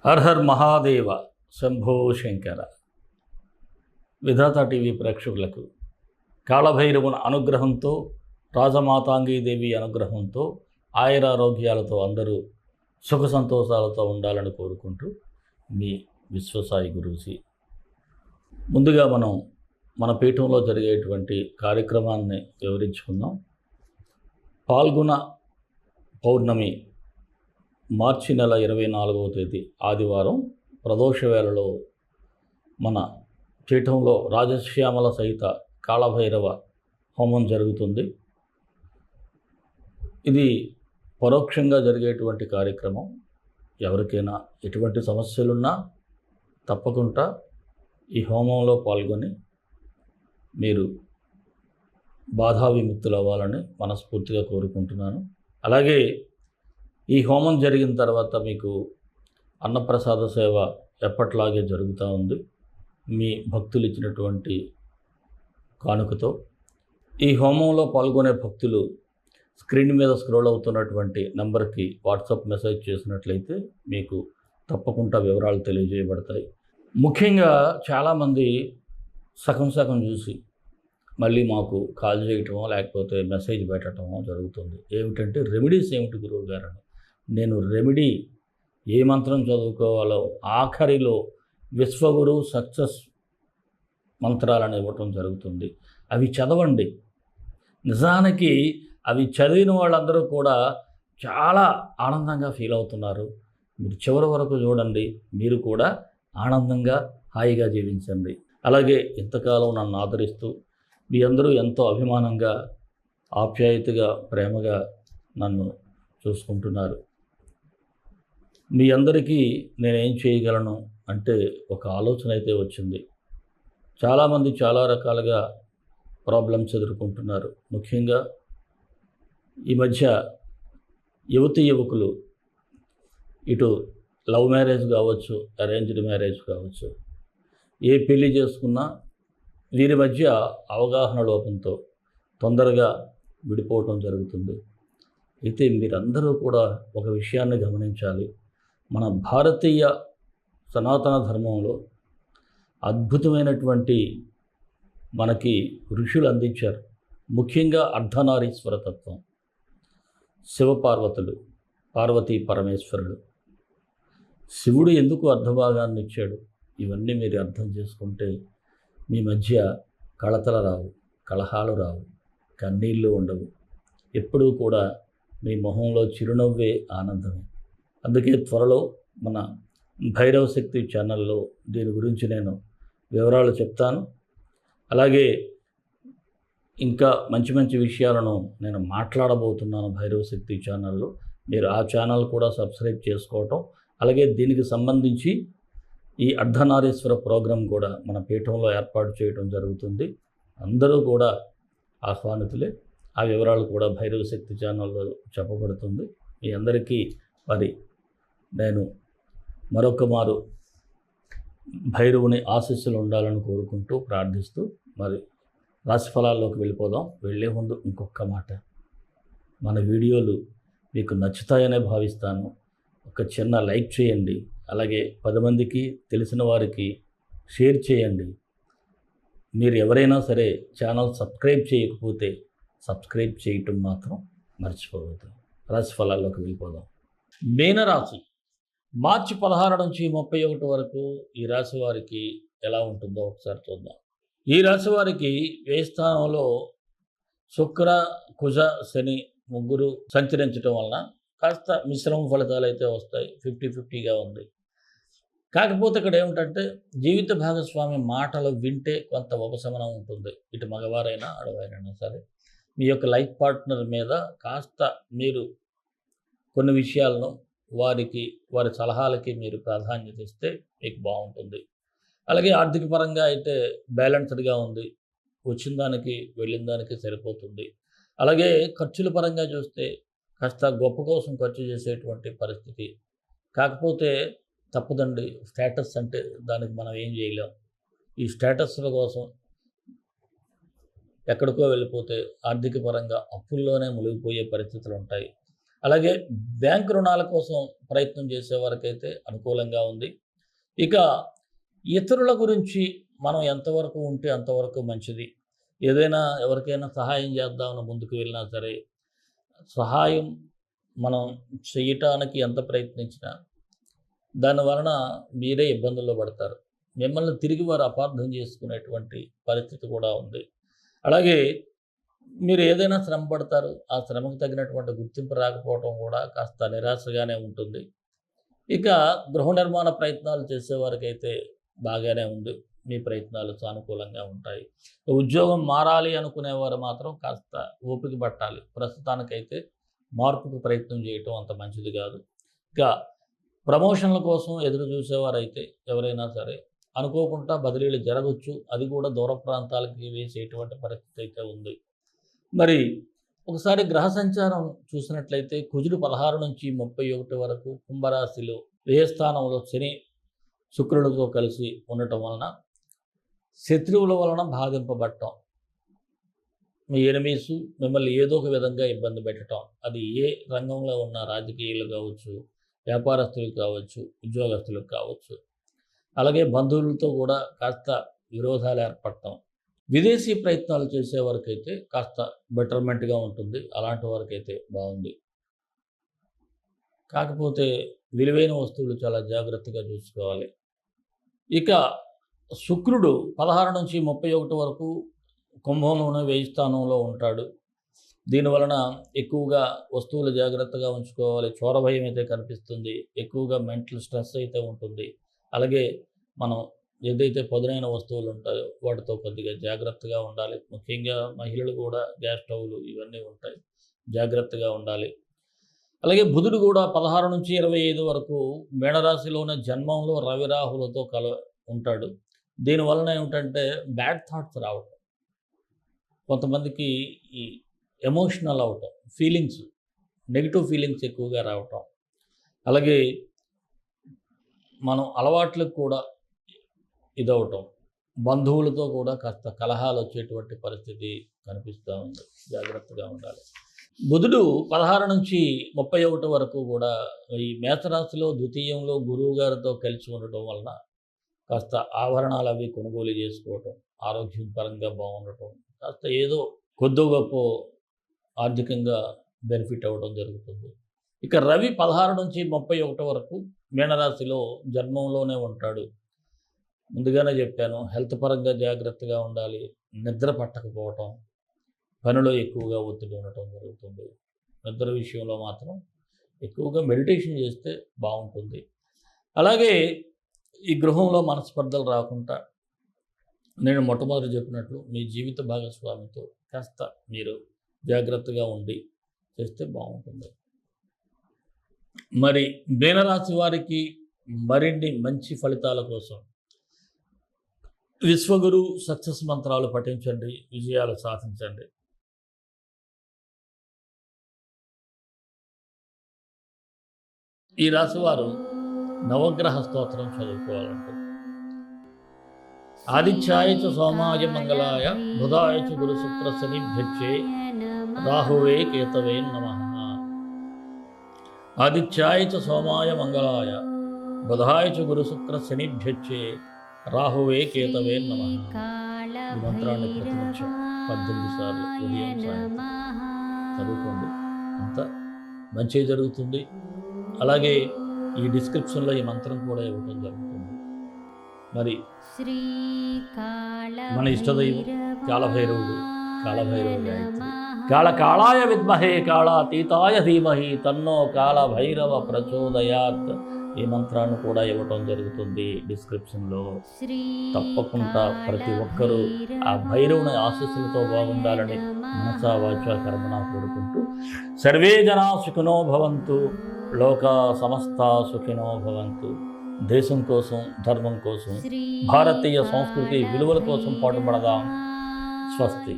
Her her Mahadeva Shambho Shankara. విధాత TV ప్రేక్షకులకు కాళభైరవుని అనుగ్రహంతో, రాజమాతాంగీదేవి అనుగ్రహంతో, ఆయురారోగ్యాలతో అందరూ సుఖ సంతోషాలతో ఉండాలని కోరుకుంటూ మీ విశ్వసాయి గురూజీ. ముందుగా మన పీఠంలో జరిగేటువంటి కార్యక్రమాన్ని వివరించుకుందాం. పాల్గొన పౌర్ణమి మార్చి నెల 24వ తేదీ ఆదివారం ప్రదోష వేళలో మన పీఠంలో రాజశ్యామల సహిత కాళభైరవ హోమం జరుగుతుంది. ఇది పరోక్షంగా జరిగేటువంటి కార్యక్రమం. ఎవరికైనా ఎటువంటి సమస్యలున్నా తప్పకుండా ఈ హోమంలో పాల్గొని మీరు బాధా విముక్తులు అవ్వాలని మనస్ఫూర్తిగా కోరుకుంటున్నాను. అలాగే ఈ హోమం జరిగిన తర్వాత మీకు అన్నప్రసాద సేవ ఎప్పట్లాగే జరుగుతూ ఉంది. మీ భక్తులు ఇచ్చినటువంటి కానుకతో ఈ హోమంలో పాల్గొనే భక్తులు స్క్రీన్ మీద స్క్రోల్ అవుతున్నటువంటి నంబర్కి వాట్సాప్ మెసేజ్ చేసినట్లయితే మీకు తప్పకుండా వివరాలు తెలియజేయబడతాయి. ముఖ్యంగా చాలామంది సగం చూసి మళ్ళీ మాకు కాల్ చేయటమో లేకపోతే మెసేజ్ పెట్టడమో జరుగుతుంది. ఏమిటంటే రెమెడీస్ ఏమిటి గురువు గారని. నేను రెమెడీ ఏ మంత్రం చదువుకోవాలో ఆఖరిలో విశ్వగురు సక్సెస్ మంత్రాలను ఇవ్వటం జరుగుతుంది. అవి చదవండి. నిజానికి అవి చదివిన వాళ్ళందరూ కూడా చాలా ఆనందంగా ఫీల్ అవుతున్నారు. మీరు చివరి వరకు చూడండి. మీరు కూడా ఆనందంగా హాయిగా జీవించండి. అలాగే ఇంతకాలం నన్ను ఆదరిస్తూ మీ అందరూ ఎంతో అభిమానంగా, ఆప్యాయతగా, ప్రేమగా నన్ను చూసుకుంటున్నారు. మీ అందరికీ నేనేం చేయగలను అంటే ఒక ఆలోచన అయితే వచ్చింది. చాలామంది చాలా రకాలుగా ప్రాబ్లమ్స్ ఎదుర్కొంటున్నారు. ముఖ్యంగా ఈ మధ్య యువకులు ఇటు లవ్ మ్యారేజ్ కావచ్చు, అరేంజ్డ్ మ్యారేజ్ కావచ్చు, ఏ పెళ్లి చేసుకున్నా వీరి మధ్య అవగాహన లోపంతో తొందరగా విడిపోవటం జరుగుతుంది. అయితే మీరందరూ కూడా ఒక విషయాన్ని గమనించాలి. మన భారతీయ సనాతన ధర్మంలో అద్భుతమైనటువంటి మనకి ఋషులు అందించారు. ముఖ్యంగా అర్ధనారీశ్వర తత్వం. శివపార్వతులు, పార్వతీ పరమేశ్వరుడు. శివుడు ఎందుకు అర్ధభాగాన్ని ఇచ్చాడు? ఇవన్నీ మీరు అర్థం చేసుకుంటే మీ మధ్య కళతలు రావు, కలహాలు రావు, కన్నీళ్ళు ఉండవు. ఎప్పుడూ కూడా మీ మొహంలో చిరునవ్వే ఆనందమే. అందుకే త్వరలో మన భైరవ శక్తి ఛానల్లో దీని గురించి నేను వివరాలు చెప్తాను. అలాగే ఇంకా మంచి విషయాలను నేను మాట్లాడబోతున్నాను భైరవ శక్తి ఛానల్లో. మీరు ఆ ఛానల్ కూడా సబ్స్క్రైబ్ చేసుకోవటం, అలాగే దీనికి సంబంధించి ఈ అర్ధనారీశ్వర ప్రోగ్రాం కూడా మన పీఠంలో ఏర్పాటు చేయడం జరుగుతుంది. అందరూ కూడా ఆహ్వానితులే. ఆ వివరాలు కూడా భైరవ శక్తి ఛానల్లో చెప్పబడుతుంది. మీ అందరికీ మరి నేను మరొక మారు భైరవుని ఆశీస్సులు ఉండాలని కోరుకుంటూ ప్రార్థిస్తూ మరి రాశిఫలాల్లోకి వెళ్ళిపోదాం. వెళ్ళే ముందు ఇంకొక మాట. మన వీడియోలు మీకు నచ్చుతాయనే భావిస్తాను. ఒక చిన్న లైక్ చేయండి. అలాగే 10 మందికి తెలిసిన వారికి షేర్ చేయండి. మీరు ఎవరైనా సరే ఛానల్ సబ్స్క్రైబ్ చేయకపోతే సబ్స్క్రైబ్ చేయటం మాత్రం మర్చిపోవద్దు. రాశి ఫలాల్లోకి వెళ్ళిపోదాం. మీనరాశి మార్చి 16 నుంచి 31 వరకు ఈ రాశి వారికి ఎలా ఉంటుందో ఒకసారి చూద్దాం. ఈ రాశి వారికి వ్యయ స్థానంలో శుక్ర, కుజ, శని ముగ్గురు సంచరించడం వలన కాస్త మిశ్రమ ఫలితాలు అయితే వస్తాయి. 50-50గా ఉంది. కాకపోతే ఇక్కడ ఏమిటంటే జీవిత భాగస్వామి మాటలు వింటే కొంత ఉపశమనం ఉంటుంది. ఇటు మగవారైనా ఆడవారైనా సరే మీ యొక్క లైఫ్ పార్ట్నర్ మీద కాస్త మీరు కొన్ని విషయాలను వారి సలహాలకి మీరు ప్రాధాన్యత ఇస్తే మీకు బాగుంటుంది. అలాగే ఆర్థిక పరంగా అయితే బ్యాలెన్స్డ్గా ఉంది. వచ్చిన దానికి వెళ్ళిన దానికి సరిపోతుంది. అలాగే ఖర్చుల పరంగా చూస్తే కాస్త గొప్ప కోసం ఖర్చు చేసేటువంటి పరిస్థితి. కాకపోతే తప్పదండి. స్టేటస్ అంటే దానికి మనం ఏం చేయలేం. ఈ స్టేటస్ల కోసం ఎక్కడికో వెళ్ళిపోతే ఆర్థిక పరంగా అప్పుల్లోనే మునిగిపోయే పరిస్థితులు ఉంటాయి. అలాగే బ్యాంక్ రుణాల కోసం ప్రయత్నం చేసేవారికైతే అనుకూలంగా ఉంది. ఇక ఇతరుల గురించి మనం ఎంతవరకు ఉంటే అంతవరకు మంచిది. ఏదైనా ఎవరికైనా సహాయం చేద్దామని ముందుకు వెళ్ళినా సరే, సహాయం మనం చేయటానికి ఎంత ప్రయత్నించినా దాని వలన మీరే ఇబ్బందుల్లో పడతారు. మిమ్మల్ని తిరిగి వారు అపార్థం చేసుకునేటువంటి పరిస్థితి కూడా ఉంది. అలాగే మీరు ఏదైనా శ్రమ పడతారు. ఆ శ్రమకు తగినటువంటి గుర్తింపు రాకపోవటం కూడా కాస్త నిరాశగానే ఉంటుంది. ఇక గృహ నిర్మాణ ప్రయత్నాలు చేసేవారికైతే బాగానే ఉంది. మీ ప్రయత్నాలు సానుకూలంగా ఉంటాయి. ఉద్యోగం మారాలి అనుకునేవారు మాత్రం కాస్త ఓపిక పట్టాలి. ప్రస్తుతానికైతే మార్పుకు ప్రయత్నం చేయటం అంత మంచిది కాదు. ఇక ప్రమోషన్ల కోసం ఎదురు చూసేవారైతే ఎవరైనా సరే అనుకోకుండా బదిలీలు జరగవచ్చు. అది కూడా దూర ప్రాంతాలకి వేసేటువంటి పరిస్థితి అయితే ఉంది. మరి ఒకసారి గ్రహ సంచారం చూసినట్లయితే కుజుడు 16 నుంచి 31 వరకు కుంభరాశిలో వ్యయస్థానంలో శని శుక్రుడితో కలిసి ఉండటం వలన శత్రువుల వలన బాధింపబడటం, మీ ఎనిమీస్ మిమ్మల్ని ఏదో ఒక విధంగా ఇబ్బంది పెట్టడం, అది ఏ రంగంలో ఉన్న రాజకీయాలు కావచ్చు, వ్యాపారస్తులు కావచ్చు, ఉద్యోగస్తులకు కావచ్చు, అలాగే బంధువులతో కూడా కాస్త విరోధాలు ఏర్పడటం, విదేశీ ప్రయత్నాలు చేసే వరకైతే కాస్త బెటర్మెంట్గా ఉంటుంది. అలాంటి వరకైతే బాగుంది. కాకపోతే విలువైన వస్తువులు చాలా జాగ్రత్తగా చూసుకోవాలి. ఇక శుక్రుడు 16 నుంచి 31 వరకు కుంభంలోనే వ్యయ స్థానంలో ఉంటాడు. దీనివలన ఎక్కువగా వస్తువులు జాగ్రత్తగా ఉంచుకోవాలి. చోర భయం అయితే కనిపిస్తుంది. ఎక్కువగా మెంటల్ స్ట్రెస్ అయితే ఉంటుంది. అలాగే మనం ఏదైతే పదునైన వస్తువులు ఉంటాయో వాటితో కొద్దిగా జాగ్రత్తగా ఉండాలి. ముఖ్యంగా మహిళలు కూడా గ్యాస్ స్టవ్లు ఇవన్నీ ఉంటాయి, జాగ్రత్తగా ఉండాలి. అలాగే బుధుడు కూడా 16 నుంచి 25 వరకు మేడరాశిలోనే జన్మంలో రవి రాహులతో ఉంటాడు. దీనివలన ఏమిటంటే బ్యాడ్ థాట్స్ రావటం, కొంతమందికి ఈ ఎమోషనల్ అవటం, ఫీలింగ్స్, నెగిటివ్ ఫీలింగ్స్ ఎక్కువగా రావటం, అలాగే మనం అలవాట్లకు కూడా ఇదవటం, బంధువులతో కూడా కాస్త కలహాలు వచ్చేటువంటి పరిస్థితి కనిపిస్తూ ఉంది. జాగ్రత్తగా ఉండాలి. బుధుడు 16 నుంచి 31 వరకు కూడా ఈ మేషరాశిలో ద్వితీయంలో గురువు గారితో కలిసి ఉండటం వలన కాస్త ఆభరణాలు అవి కొనుగోలు చేసుకోవటం, ఆరోగ్యం పరంగా బాగుండటం, కాస్త ఏదో కొద్దో గొప్ప ఆర్థికంగా బెనిఫిట్ అవ్వడం జరుగుతుంది. ఇక రవి 16 నుంచి 31 వరకు మీనరాశిలో జన్మంలోనే ఉంటాడు. ముందుగానే చెప్పాను, హెల్త్ పరంగా జాగ్రత్తగా ఉండాలి. నిద్ర పట్టకపోవటం, పనిలో ఎక్కువగా ఒత్తిడి ఉండటం జరుగుతుంది. నిద్ర విషయంలో మాత్రం ఎక్కువగా మెడిటేషన్ చేస్తే బాగుంటుంది. అలాగే ఈ గృహంలో మనస్పర్ధలు రాకుండా నేను మొట్టమొదటి చెప్పినట్లు మీ జీవిత భాగస్వామితో కాస్త మీరు జాగ్రత్తగా ఉండి చేస్తే బాగుంటుంది. మరి మీనరాశి వారికి మరిన్ని మంచి ఫలితాల కోసం విశ్వగురు సక్సెస్ మంత్రాలు పఠించండి, విజయాలు సాధించండి. ఈ రాశి వారు నవగ్రహ స్తోత్రం చదువుకోవాలంటే ఆదిత్యాయ చ సోమాయ మంగళాయ బుధాయ చ గురు శుక్ర శనిభ్యచ్చే రాహువే కేతవే నమః. ఆదిత్యాయ చ సోమాయ మంగళాయ బుధాయ చ గురు శుక్ర శనిభ్యచ్చే రాహువే కేతవే నమః. ఈ మంత్రాన్ని ప్రతినిత్యం 18 సార్లు ఉదయం సాయంత్రం చదువుకోండి, అంత మంచి జరుగుతుంది. అలాగే ఈ డిస్క్రిప్షన్లో ఈ మంత్రం కూడా ఇవ్వడం జరుగుతుంది. మరి మన ఇష్టదైవం కాళభైరవుడు, కాళభైరవుడు గాయత్రి. కాళకాళాయ విద్మహే కాళాతీతాయ ధీమహి తన్నో కాళభైరవ ప్రచోదయాత్. ఈ మంత్రాన్ని కూడా ఇవ్వటం జరుగుతుంది డిస్క్రిప్షన్లో. తప్పకుండా ప్రతి ఒక్కరూ ఆ భైరవుని ఆశీస్సులతో బాగుండాలని మనసా వాచా కర్మణా కోరుకుంటూ సర్వే జనా సుఖినో భవంతు, లోకా సమస్తా సుఖినో భవంతు. దేశం కోసం, ధర్మం కోసం, భారతీయ సంస్కృతి విలువల కోసం పాటుపడదాం. స్వస్తి.